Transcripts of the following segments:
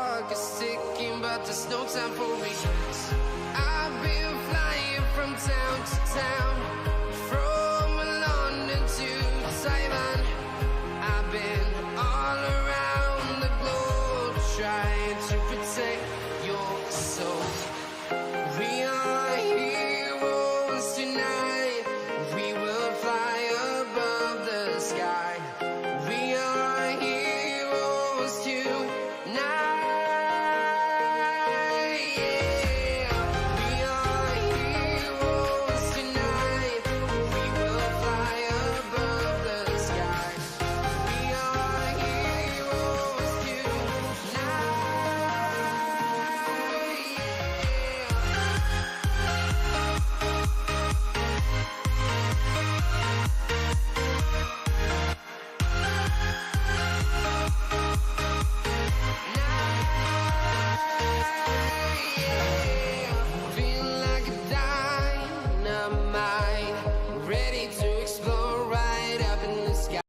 clock is ticking, but there's no time for reasons. I've been flying from town to town, from London to Taiwan. I've been all around the globe trying to protect your soul. We are heroes tonight. We will fly above the sky. We are heroes tonight. Yeah. We are heroes tonight. We will fly above the sky. We are heroes tonight. Feel like a dynamite, ready to explode right up in the sky.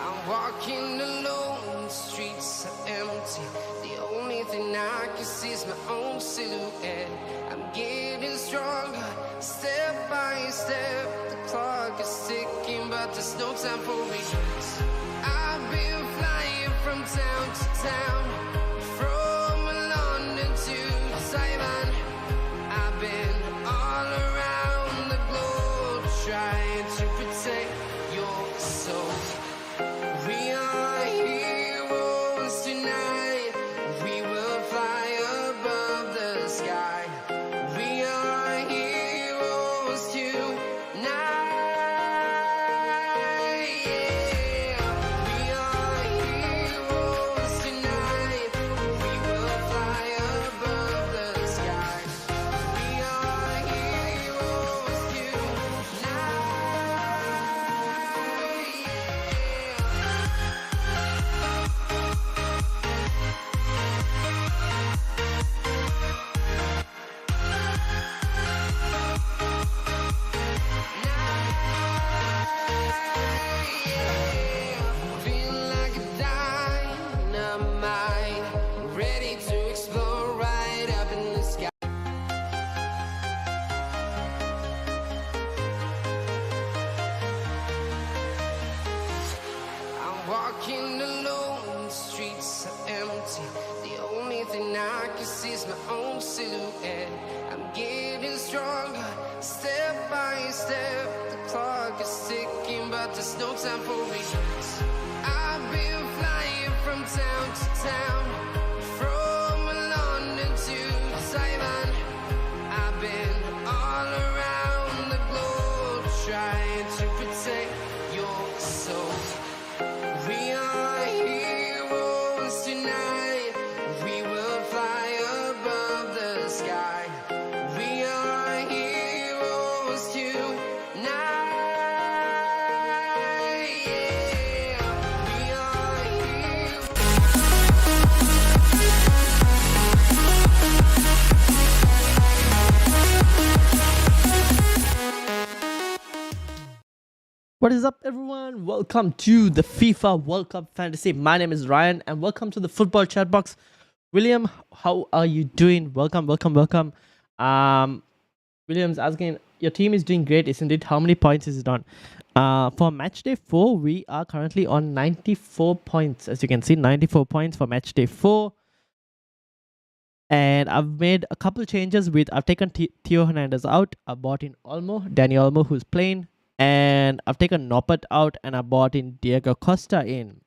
I'm walking alone, the streets are empty. The only thing I can see is my own silhouette. I'm getting stronger, step by step. The clock is ticking, but there's no time for reasons. I've been flying from town to town, from London to Taiwan. I've been all around the globe trying to protect your soul. We are heroes tonight. We will fly above the sky. We are heroes tonight. Yeah. We are heroes tonight. We will fly above the sky. We are heroes tonight. Feel like a dynamite, ready to explode right up in the sky. I'm walking alone, the streets are empty. The only thing I can see is my own silhouette. I'm getting stronger, step by step. The clock is ticking, but there's no time for reasons. I've been flying from town to town, from London to Taiwan. I've been all around the globe trying to protect your soul. We are heroes tonight. We will fly above the sky. We are heroes tonight. Yeah. We are heroes. What is up, everyone? Welcome to the FIFA World Cup Fantasy. My name is Ryan, and welcome to the Football Chatbox. William, how are you doing? Welcome. William's asking, your team is doing great, isn't it? How many points is it on? For Matchday 4, we are currently on 94 points. As you can see, 94 points for Matchday 4. And I've made a couple changes I've taken Theo Hernandez out. I bought in Danny Olmo, who's playing. And I've taken Noppert out, and I bought in Diego Costa in.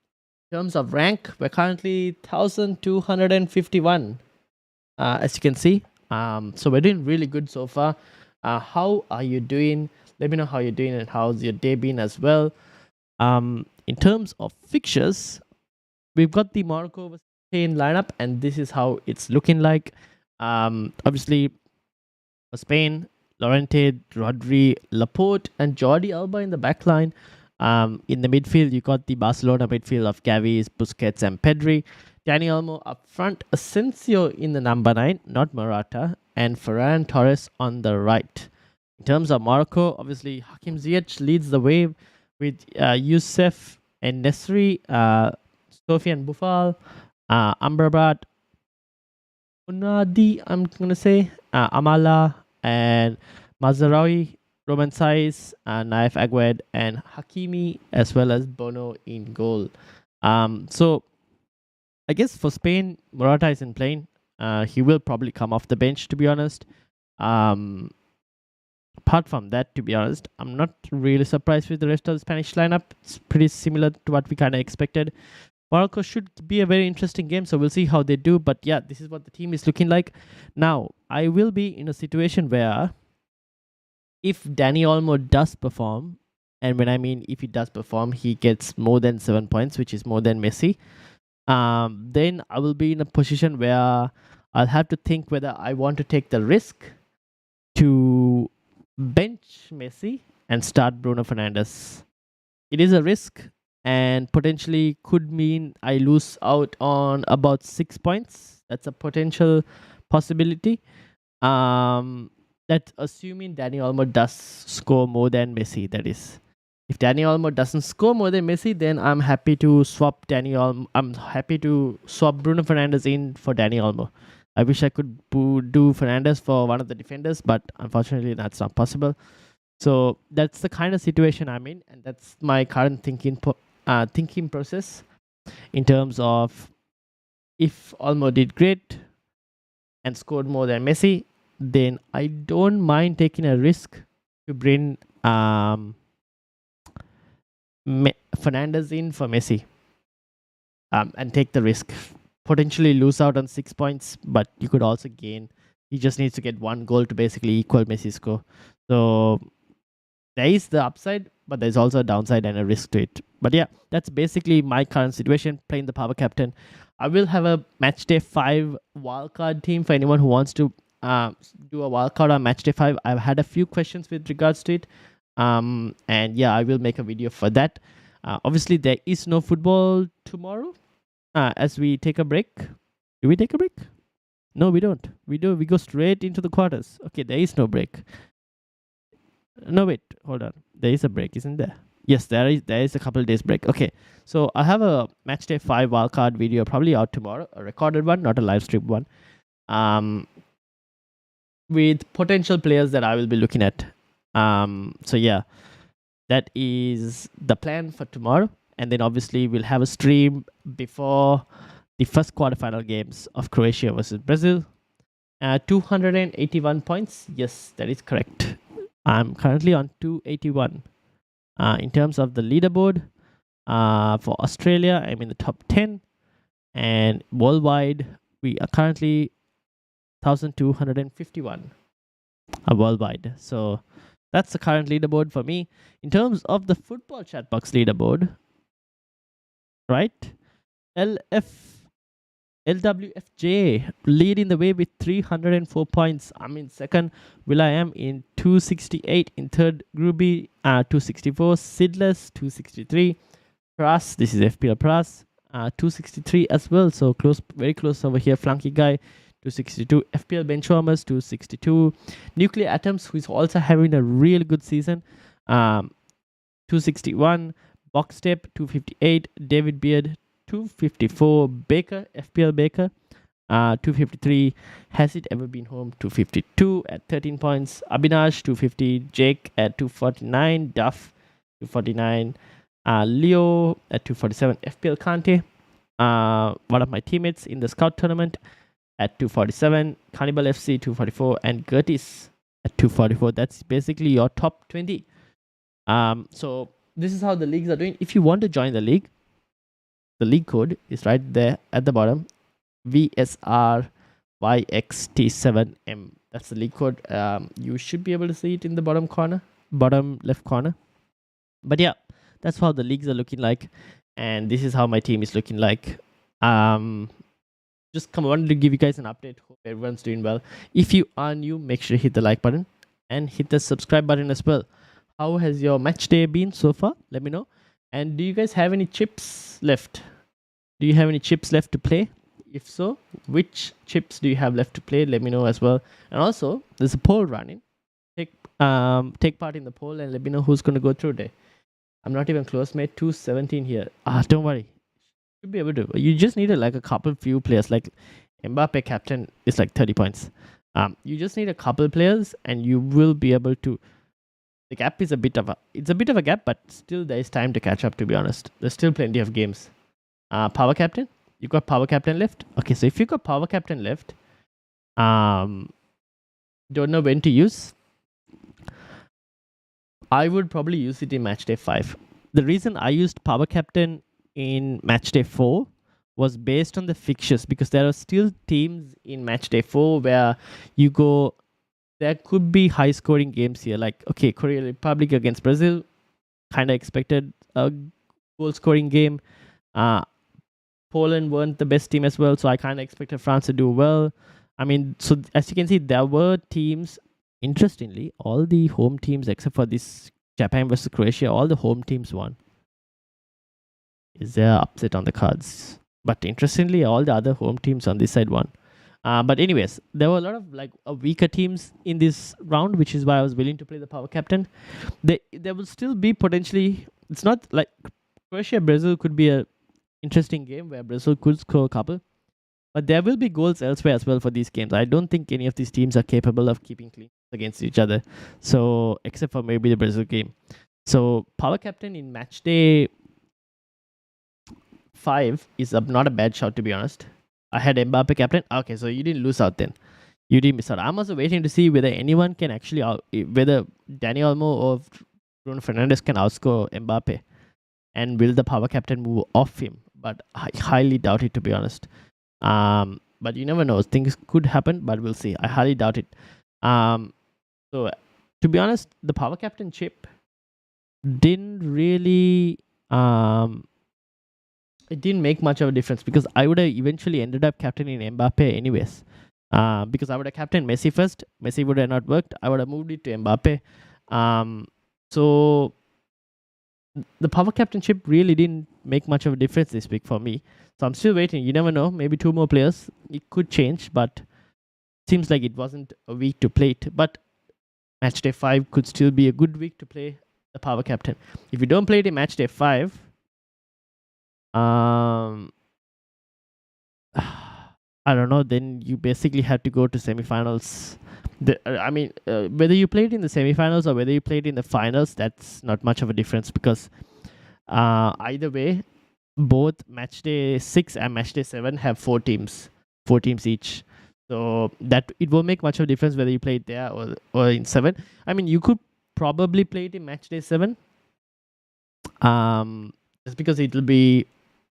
In terms of rank, we're currently 1,251, as you can see. So we're doing really good so far. How are you doing? Let me know how you're doing and how's your day been as well. In terms of fixtures, we've got the Morocco vs Spain lineup, and this is how it's looking like. Obviously, for Spain, Llorente, Rodri, Laporte, and Jordi Alba in the back line. In the midfield, you got the Barcelona midfield of Gavi, Busquets, and Pedri. Dani Olmo up front, Asensio in the number 9, not Morata, and Ferran Torres on the right. In terms of Morocco, obviously Hakim Ziyech leads the way with Youssef and Nesri, Sofian Boufal, Amrabat, Unadi, I'm going to say, Amala, and Mazarawi, Roman Saiz, Naif Agued, and Hakimi, as well as Bono in goal. So I guess for Spain, Morata isn't playing. He will probably come off the bench, to be honest. Apart from that, to be honest, I'm not really surprised with the rest of the Spanish lineup. It's pretty similar to what we kind of expected. Morocco should be a very interesting game, so we'll see how they do. But yeah, this is what the team is looking like. Now, I will be in a situation where if Dani Olmo does perform, and when I mean if he does perform, he gets more than 7 points, which is more than Messi. Then I will be in a position where I'll have to think whether I want to take the risk to bench Messi and start Bruno Fernandes. It is a risk and potentially could mean I lose out on about 6 points. That's a potential possibility. That's assuming Dani Olmo does score more than Messi, that is. If Dani Olmo doesn't score more than Messi, then I'm happy to swap I'm happy to swap Bruno Fernandes in for Dani Olmo. I wish I could do Fernandes for one of the defenders, but unfortunately that's not possible. So that's the kind of situation I'm in, and that's my current thinking process in terms of if Olmo did great and scored more than Messi, then I don't mind taking a risk to bring Fernandes in for Messi and take the risk. Potentially lose out on 6 points, but you could also gain. He just needs to get 1 goal to basically equal Messi's score. So there is the upside, but there's also a downside and a risk to it. But yeah, that's basically my current situation playing the power captain. I will have a Matchday 5 wildcard team for anyone who wants to do a wildcard on Matchday 5. I've had a few questions with regards to it. And yeah, I will make a video for that. Obviously, there is no football tomorrow as we take a break. Do we take a break? No, we don't. We go straight into the quarters. Okay, there is no break. No, wait, hold on. There is a break, isn't there? Yes, there is a couple of days break. Okay, so I have a Matchday 5 wildcard video probably out tomorrow, a recorded one, not a live stream one, with potential players that I will be looking at. So yeah, that is the plan for tomorrow, and then obviously we'll have a stream before the first quarterfinal games of Croatia versus Brazil. 281 points. Yes, that is correct. I'm currently on 281. In terms of the leaderboard, for Australia, I'm in the top 10. And worldwide, we are currently 1,251 worldwide. So that's the current leaderboard for me. In terms of the football Chatbox leaderboard, right? LWFJ leading the way with 304 points. I'm in second. Will.i.am in 268. In third, Groovy 264. Sidless 263. Pras, this is FPL Pras 263 as well. So close, very close over here. Flunky Guy 262. FPL Benchwarmers 262. Nuclear Atoms, who is also having a really good season, 261. Box Step 258. David Beard 254. Baker, FPL Baker 253. Has It Ever Been Home 252 at 13 points. Abinash 250. Jake at 249. Duff 249. Leo at 247. FPL Kante, one of my teammates in the scout tournament, at 247. Cannibal FC 244. And Gertis at 244. That's basically your top 20. So this is how the leagues are doing. If you want to join the league code is right there at the bottom. VSRYXT7M. That's the league code. You should be able to see it in the bottom left corner. But yeah, that's how the leagues are looking like, and this is how my team is looking like. Just wanted to give you guys an update. Hope everyone's doing well. If you are new, make sure to hit the like button and hit the subscribe button as well. How has your match day been so far? Let me know. And do you guys have any chips left? Do you have any chips left to play? If so, which chips do you have left to play? Let me know as well. And also, there's a poll running. take part in the poll and let me know who's going to go through there. I'm not even close, mate. 217 here. Don't worry. Should be able to. You just need like a couple few players. Like Mbappe captain is like 30 points. You just need a couple players and you will be able to. The gap is a bit of a gap, but still there is time to catch up, to be honest. There's still plenty of games. Power captain? You got power captain left? Okay, so if you got power captain left, don't know when to use. I would probably use it in Matchday 5. The reason I used power captain in Matchday 4 was based on the fixtures, because there are still teams in Matchday 4 where you go, there could be high scoring games here. Like, okay, Korea Republic against Brazil, kind of expected a goal scoring game. Poland weren't the best team as well, so I kind of expected France to do well. I mean, so as you can see, there were teams. Interestingly, all the home teams except for this Japan versus Croatia, all the home teams won. Is there upset on the cards? But interestingly, all the other home teams on this side won. But anyways, there were a lot of like weaker teams in this round, which is why I was willing to play the power captain. There will still be potentially. It's not like Croatia Brazil could be a interesting game where Brazil could score a couple, but there will be goals elsewhere as well for these games. I don't think any of these teams are capable of keeping clean against each other. So except for maybe the Brazil game. So power captain in Matchday 5 is not a bad shot, to be honest. I had Mbappe captain. Okay, so you didn't lose out then. You didn't miss out. I'm also waiting to see whether anyone can actually whether Dani Olmo or Bruno Fernandes can outscore Mbappe, and will the power captain move off him? But I highly doubt it, to be honest. But you never know. Things could happen, but we'll see. I highly doubt it. So to be honest, the power captain chip didn't really it didn't make much of a difference, because I would have eventually ended up captaining Mbappe anyways. Because I would have captained Messi first. Messi would have not worked. I would have moved it to Mbappe. So the power captainship really didn't make much of a difference this week for me. So I'm still waiting. You never know. Maybe 2 more players. It could change, but seems like it wasn't a week to play it. But Matchday 5 could still be a good week to play the power captain. If you don't play it in Matchday 5, I don't know. Then you basically had to go to semifinals. Whether you played in the semifinals or whether you played in the finals, that's not much of a difference, because either way, both Matchday 6 and Matchday 7 have 4 teams each. So that it won't make much of a difference whether you played there or in 7. I mean, you could probably play it in Matchday 7. Just because it will be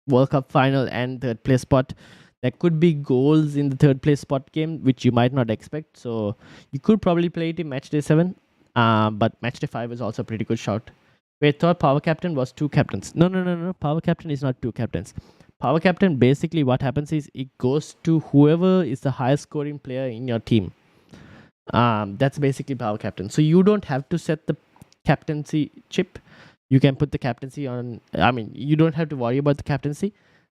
World Cup final and third place spot. There could be goals in the third place spot game, which you might not expect. So you could probably play it in Matchday 7. But Matchday 5 is also a pretty good shout. We thought power captain was 2 captains. No. Power captain is not 2 captains. Power captain, basically what happens is it goes to whoever is the highest scoring player in your team. That's basically power captain. So you don't have to set the captaincy chip. You can put the captaincy on. I mean, you don't have to worry about the captaincy.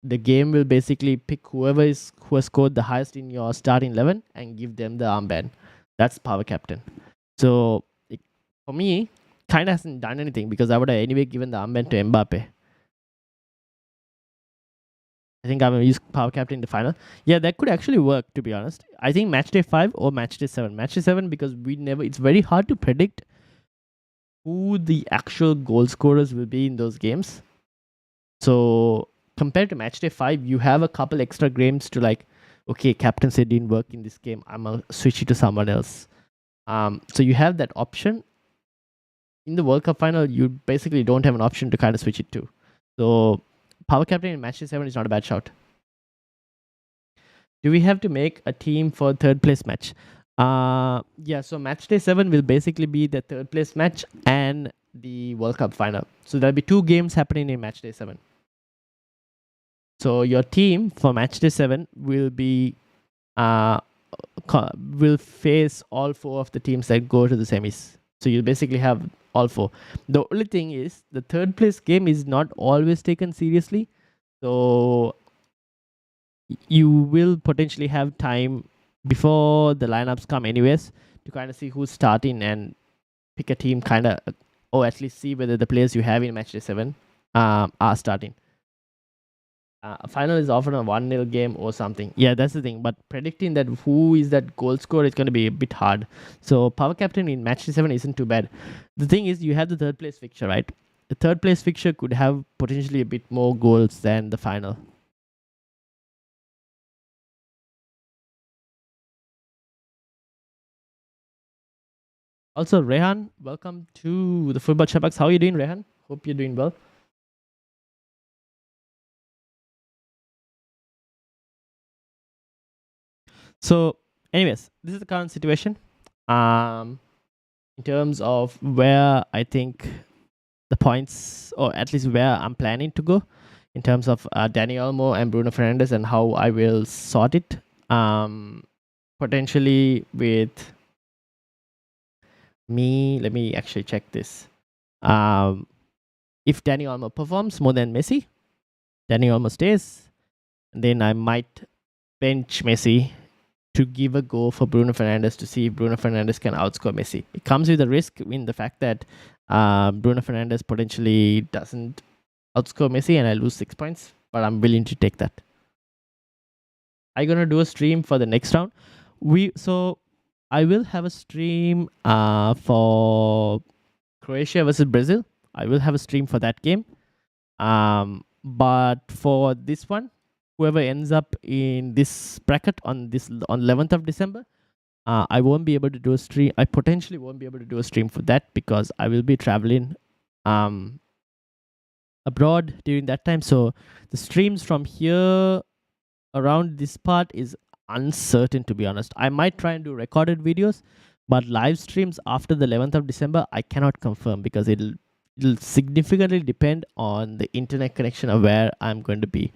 The game will basically pick who has scored the highest in your starting 11 and give them the armband. That's power captain. So for me, kind of hasn't done anything, because I would have anyway given the armband to Mbappe. I think I'm going to use power captain in the final. Yeah, that could actually work, to be honest. I think Matchday 5 or Matchday 7. Matchday 7, because it's very hard to predict who the actual goal scorers will be in those games. So compared to Matchday 5, you have a couple extra games to like, okay, captaincy didn't work in this game, I'm going to switch it to someone else. So you have that option. In the World Cup final, you basically don't have an option to kind of switch it to. So power captain in Matchday 7 is not a bad shout. Do we have to make a team for third place match? Yeah, so Matchday 7 will basically be the third place match and the World Cup final. So there'll be 2 games happening in Matchday 7. So your team for Matchday 7 will be will face all 4 of the teams that go to the semis. So you'll basically have all 4. The only thing is the third place game is not always taken seriously. So you will potentially have time before the lineups come anyways to kind of see who's starting and pick a team, kind of, or at least see whether the players you have in Matchday 7 are starting. Final is often a 1-0 game or something. Yeah, that's the thing. But predicting that who is that goal scorer is going to be a bit hard. So power captain in Matchday 7 isn't too bad. The thing is, you have the third place fixture, right? The third place fixture could have potentially a bit more goals than the final. Also, Rehan, welcome to the Football Chatbox. How are you doing, Rehan? Hope you're doing well. So, anyways, this is the current situation. In terms of where I think the points, or at least where I'm planning to go, in terms of Dani Olmo and Bruno Fernandes, and how I will sort it. Potentially with me, let me actually check this. If Dani Olmo performs more than Messi, Dani Olmo stays, and then I might bench Messi to give a go for Bruno Fernandes to see if Bruno Fernandes can outscore Messi. It comes with a risk in the fact that Bruno Fernandes potentially doesn't outscore Messi and I lose 6 points, but I'm willing to take that. I'm gonna do a stream for the next round. So I will have a stream for Croatia versus Brazil. I will have a stream for that game. But for this one, whoever ends up in this bracket on 11th of December, I won't be able to do a stream. I potentially won't be able to do a stream for that because I will be traveling abroad during that time. So the streams from here around this part is uncertain, to be honest. I might try and do recorded videos, but live streams after the 11th of December, I cannot confirm because it'll significantly depend on the internet connection of where I'm going to be.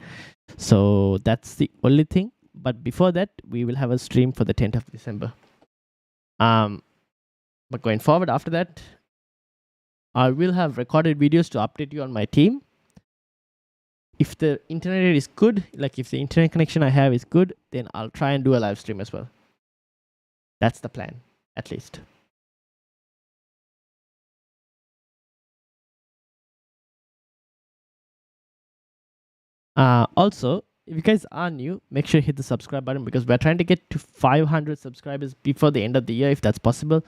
So that's the only thing. But before that, we will have a stream for the 10th of December. But going forward after that, I will have recorded videos to update you on my team. If the internet is good, like if the internet connection I have is good, then I'll try and do a live stream as well. That's the plan, at least. Also, if you guys are new, make sure you hit the subscribe button because we're trying to get to 500 subscribers before the end of the year, if that's possible.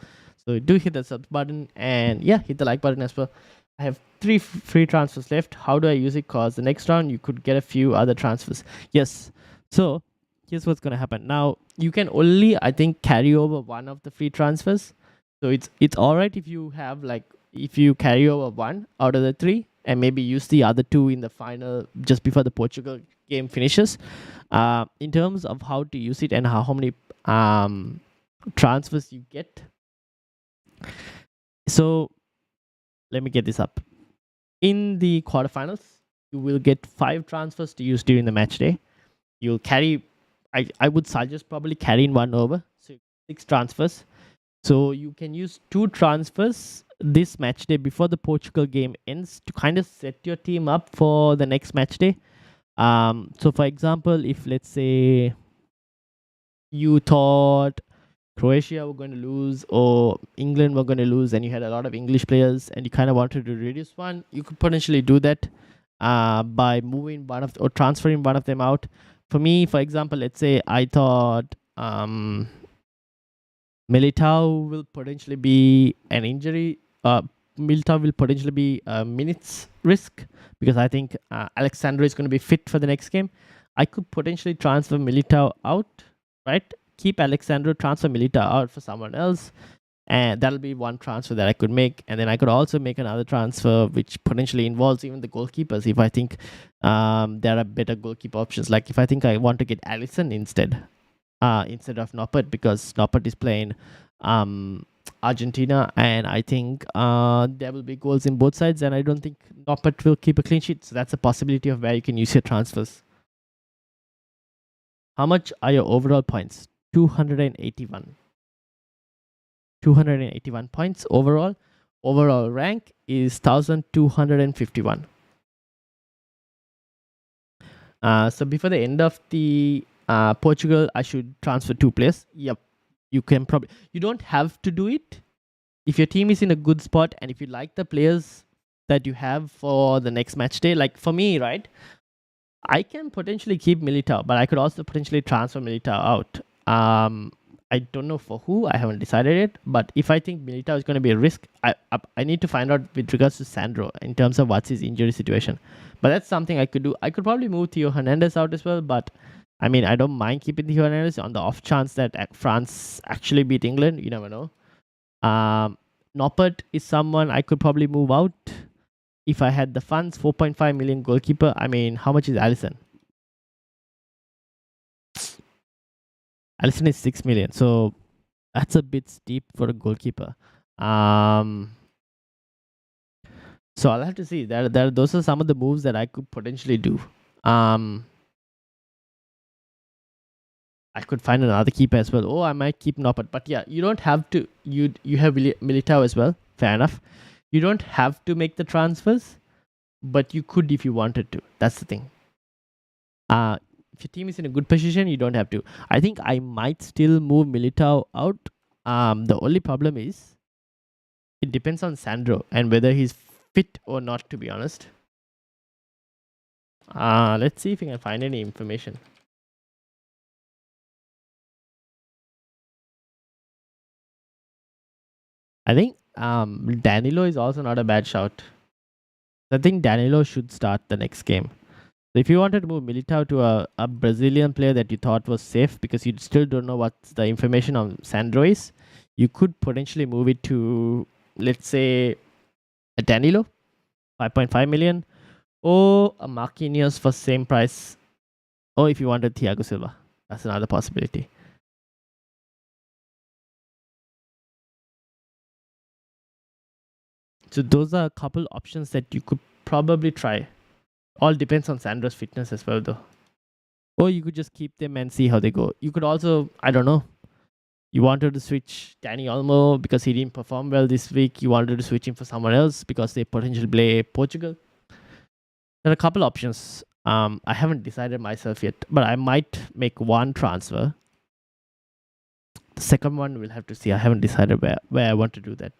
So do hit the sub button and yeah, hit the like button as well. I have 3 free transfers left. How do I use it? Because the next round you could get a few other transfers. Yes. So here's what's going to happen. Now you can only, I think, carry over one of the free transfers. So it's all right if you have if you carry over one out of the 3 and maybe use the other 2 in the final just before the Portugal game finishes. In terms of how to use it and how many transfers you get. So let me get this up. In the quarterfinals, you will get 5 transfers to use during the match day. You'll carry, I would suggest probably carrying one over. So 6 transfers. So you can use 2 transfers this match day before the Portugal game ends to kind of set your team up for the next match day. So for example, if let's say you thought Croatia were going to lose or England were going to lose and you had a lot of English players and you kind of wanted to reduce one, you could potentially do that by moving or transferring one of them out. For me, for example, let's say I thought Militao will potentially be an injury. Militao will potentially be a minutes risk because I think Alexandro is going to be fit for the next game. I could potentially transfer Militao out, right? Keep Alexandro, transfer Militao out for someone else. And that'll be one transfer that I could make. And then I could also make another transfer which potentially involves even the goalkeepers if I think there are better goalkeeper options. Like if I think I want to get Alisson instead of Noppert because Noppert is playing Argentina and I think there will be goals in both sides and I don't think Noppert will keep a clean sheet. So that's a possibility of where you can use your transfers. How much are your overall points? 281. 281 points overall. Overall rank is 1251. So before the end of the Portugal, I should transfer 2 players. Yep. you can probably, you don't have to do it. If your team is in a good spot and if you like the players that you have for the next match day, like for me, right, I can potentially keep Militao, but I could also potentially transfer Militao out. I don't know for who. I haven't decided it. But if I think Militao is going to be a risk, I need to find out with regards to Sandro in terms of what's his injury situation. But that's something I could do. I could probably move Theo Hernandez out as well. But I mean, I don't mind keeping Theo Hernandez on the off chance that France actually beat England. You never know. Noppert is someone I could probably move out if I had the funds. 4.5 million goalkeeper. I mean, how much is Allison? Allison is 6 million. So that's a bit steep for a goalkeeper. So I'll have to see. Those are some of the moves that I could potentially do. I could find another keeper as well. Oh, I might keep Noppert. But yeah, you don't have to. You have Militao as well. Fair enough. You don't have to make the transfers, but you could if you wanted to. That's the thing. If your team is in a good position, you don't have to. I think I might still move Militao out. The only problem is it depends on Sandro and whether he's fit or not, to be honest. Let's see if we can find any information. I think Danilo is also not a bad shout. I think Danilo should start the next game. So if you wanted to move Militao to a Brazilian player that you thought was safe because you still don't know what the information on Sandro is, you could potentially move it to, let's say, a Danilo, 5.5 million, or a Marquinhos for same price, or if you wanted Thiago Silva, that's another possibility. So those are a couple options that you could probably try. All depends on Sandro's fitness as well, though. Or you could just keep them and see how they go. You could also, I don't know, you wanted to switch Danny Olmo because he didn't perform well this week. You wanted to switch him for someone else because they potentially play Portugal. There are a couple options. I haven't decided myself yet, but I might make one transfer. The second one we'll have to see. I haven't decided where I want to do that.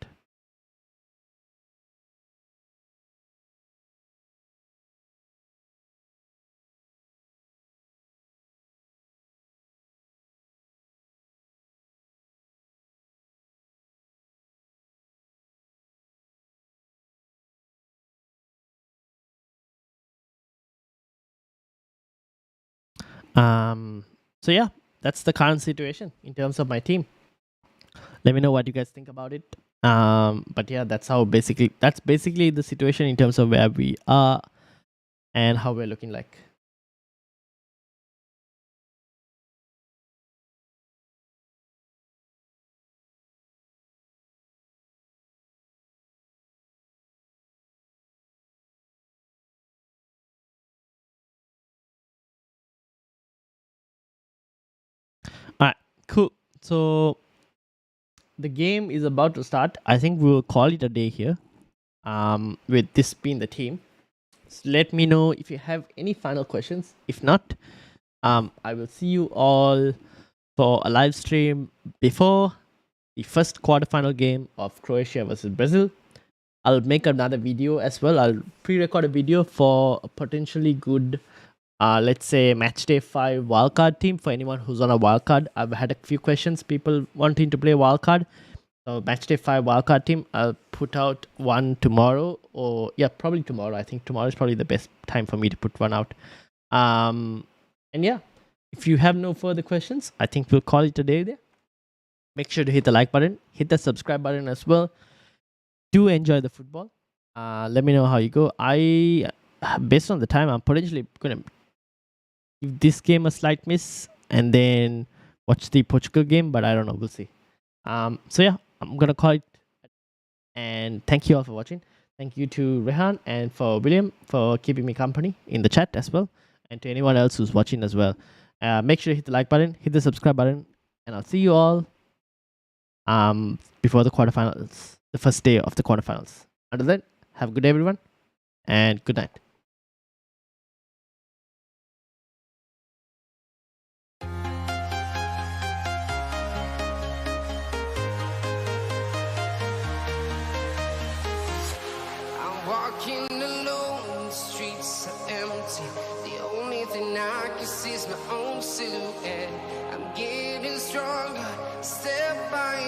So yeah, that's the current situation in terms of my team. Let me know what you guys think about it. But yeah, that's basically the situation in terms of where we are and how we're looking like. Alright, cool. So the game is about to start. I think we'll call it a day here. With this being the team. So let me know if you have any final questions. If not, I will see you all for a live stream before the first quarterfinal game of Croatia versus Brazil. I'll make another video as well. I'll pre-record a video for a potentially good, let's say, Matchday 5 wildcard team for anyone who's on a wildcard. I've had a few questions, people wanting to play wildcard. So Matchday 5 wildcard team, I'll put out one tomorrow, or yeah, probably tomorrow. I think tomorrow is probably the best time for me to put one out. And yeah, if you have no further questions, I think we'll call it a day there. Make sure to hit the like button, hit the subscribe button as well. Do enjoy the football. Let me know how you go. Based on the time, I'm potentially gonna give this game a slight miss and then watch the Portugal game, but I don't know. We'll see. So yeah, I'm gonna call it. And thank you all for watching. Thank you to Rehan and for William for keeping me company in the chat as well, and to anyone else who's watching as well. Make sure to hit the like button, hit the subscribe button, and I'll see you all before the quarterfinals, the first day of the quarterfinals. Until then, have a good day, everyone, and good night. I can see is my own silhouette. I'm getting